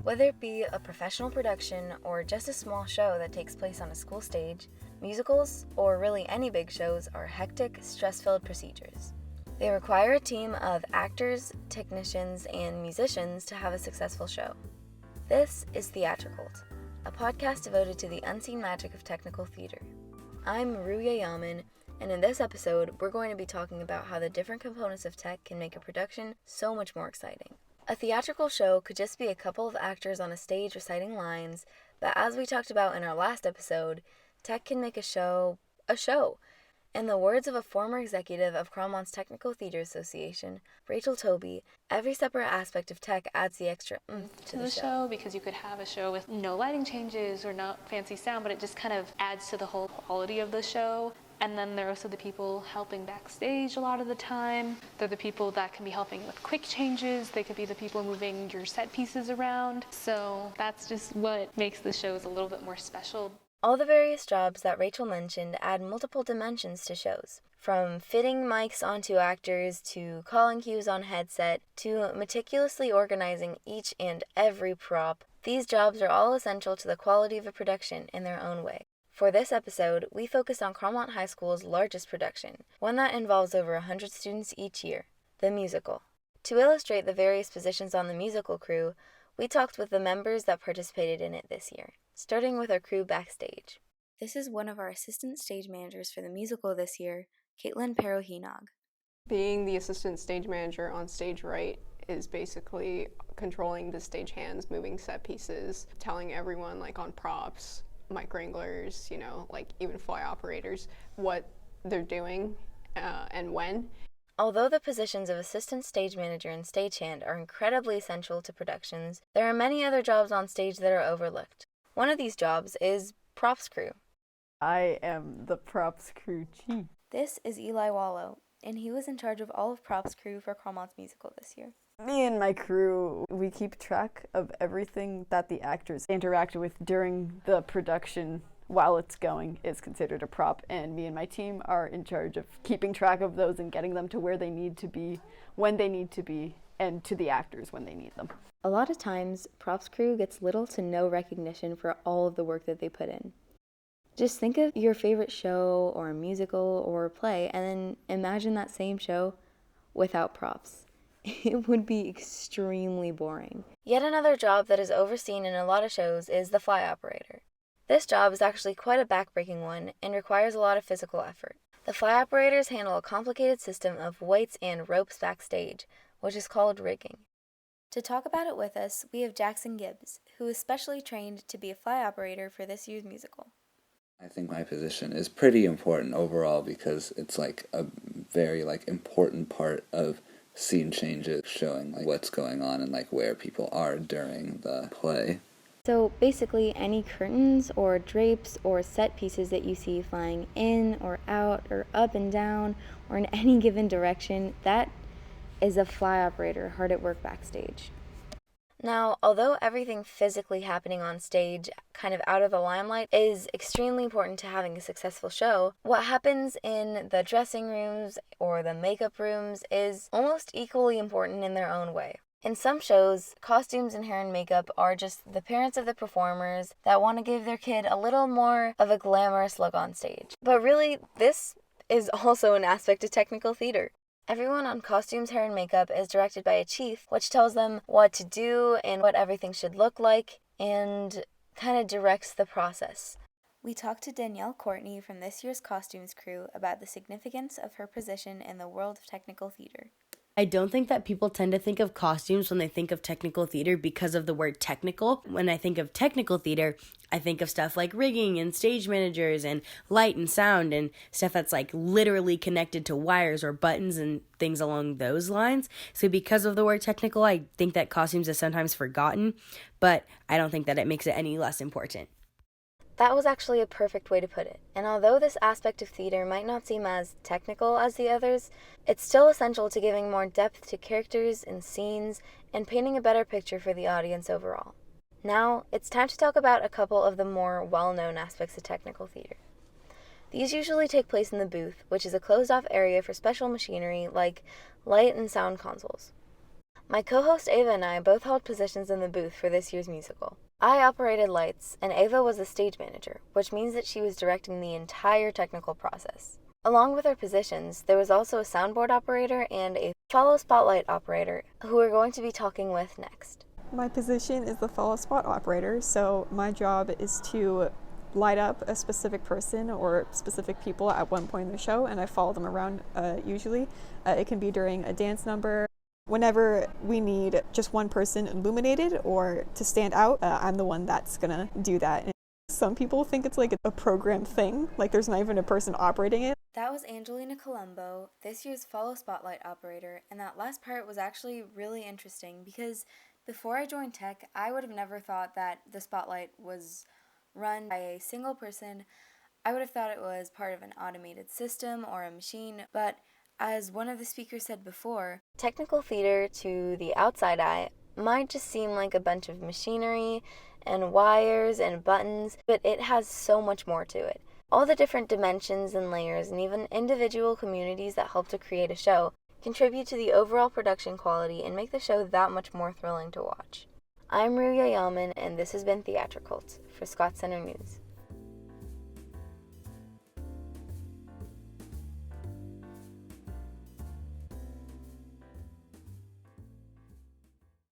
Whether it be a professional production or just a small show that takes place on a school stage, musicals, or really any big shows are hectic, stress-filled procedures. They require a team of actors, technicians, and musicians to have a successful show. This is Theatricult, a podcast devoted to the unseen magic of technical theater. I'm Ruya Yaman, and in this episode, we're going to be talking about how the different components of tech can make a production so much more exciting. A theatrical show could just be a couple of actors on a stage reciting lines, but as we talked about in our last episode, tech can make a show a show. In the words of a former executive of Carlmont's Technical Theater Association, Rachel Toby, every separate aspect of tech adds the extra to the show. Because you could have a show with no lighting changes or not fancy sound, but it just kind of adds to the whole quality of the show. And then there are also the people helping backstage a lot of the time. They're the people that can be helping with quick changes. They could be the people moving your set pieces around. So that's just what makes the shows a little bit more special. All the various jobs that Rachel mentioned add multiple dimensions to shows, from fitting mics onto actors, to calling cues on headset, to meticulously organizing each and every prop. These jobs are all essential to the quality of a production in their own way. For this episode, we focus on Carlmont High School's largest production, one that involves over 100 students each year, the musical. To illustrate the various positions on the musical crew, we talked with the members that participated in it this year, starting with our crew backstage. This is one of our assistant stage managers for the musical this year, Caitlin Perrohinog. Being the assistant stage manager on stage right is basically controlling the stage hands, moving set pieces, telling everyone on props, mic wranglers, even fly operators, what they're doing and when. Although the positions of assistant stage manager and stagehand are incredibly essential to productions, there are many other jobs on stage that are overlooked. One of these jobs is props crew. I am the props crew chief. This is Eli Wallow, and he was in charge of all of props crew for Carlmont's musical this year. Me and my crew, we keep track of everything that the actors interact with during the production while it's going is considered a prop, and me and my team are in charge of keeping track of those and getting them to where they need to be, when they need to be, and to the actors when they need them. A lot of times, props crew gets little to no recognition for all of the work that they put in. Just think of your favorite show or a musical or a play, and then imagine that same show without props. It would be extremely boring. Yet another job that is overseen in a lot of shows is the fly operator. This job is actually quite a backbreaking one and requires a lot of physical effort. The fly operators handle a complicated system of weights and ropes backstage, which is called rigging. To talk about it with us, we have Jackson Gibbs, who is specially trained to be a fly operator for this year's musical. I think my position is pretty important overall because it's a very important part of scene changes, showing what's going on and where people are during the play. So basically any curtains or drapes or set pieces that you see flying in or out or up and down or in any given direction, that is a fly operator hard at work backstage. Now, although everything physically happening on stage, kind of out of the limelight, is extremely important to having a successful show, what happens in the dressing rooms or the makeup rooms is almost equally important in their own way. In some shows, costumes and hair and makeup are just the parents of the performers that want to give their kid a little more of a glamorous look on stage. But really, this is also an aspect of technical theater. Everyone on costumes, hair, and makeup is directed by a chief, which tells them what to do and what everything should look like, and kind of directs the process. We talked to Danielle Courtney from this year's costumes crew about the significance of her position in the world of technical theater. I don't think that people tend to think of costumes when they think of technical theater because of the word technical. When I think of technical theater, I think of stuff like rigging and stage managers and light and sound and stuff that's literally connected to wires or buttons and things along those lines. So because of the word technical, I think that costumes is sometimes forgotten, but I don't think that it makes it any less important. That was actually a perfect way to put it, and although this aspect of theater might not seem as technical as the others, it's still essential to giving more depth to characters and scenes and painting a better picture for the audience overall. Now, it's time to talk about a couple of the more well-known aspects of technical theater. These usually take place in the booth, which is a closed-off area for special machinery like light and sound consoles. My co-host Ava and I both held positions in the booth for this year's musical. I operated lights, and Ava was the stage manager, which means that she was directing the entire technical process. Along with our positions, there was also a soundboard operator and a follow spotlight operator who we're going to be talking with next. My position is the follow spot operator, so my job is to light up a specific person or specific people at one point in the show, and I follow them around usually. It can be during a dance number. Whenever we need just one person illuminated or to stand out, I'm the one that's gonna do that. And some people think it's like a programmed thing, like there's not even a person operating it. That was Angelina Colombo, this year's follow spotlight operator, and that last part was actually really interesting because before I joined tech, I would have never thought that the spotlight was run by a single person. I would have thought it was part of an automated system or a machine, but as one of the speakers said before, technical theater to the outside eye might just seem like a bunch of machinery and wires and buttons, but it has so much more to it. All the different dimensions and layers and even individual communities that help to create a show contribute to the overall production quality and make the show that much more thrilling to watch. I'm Ruya Yaman, and this has been Theatricult for Scott Center News.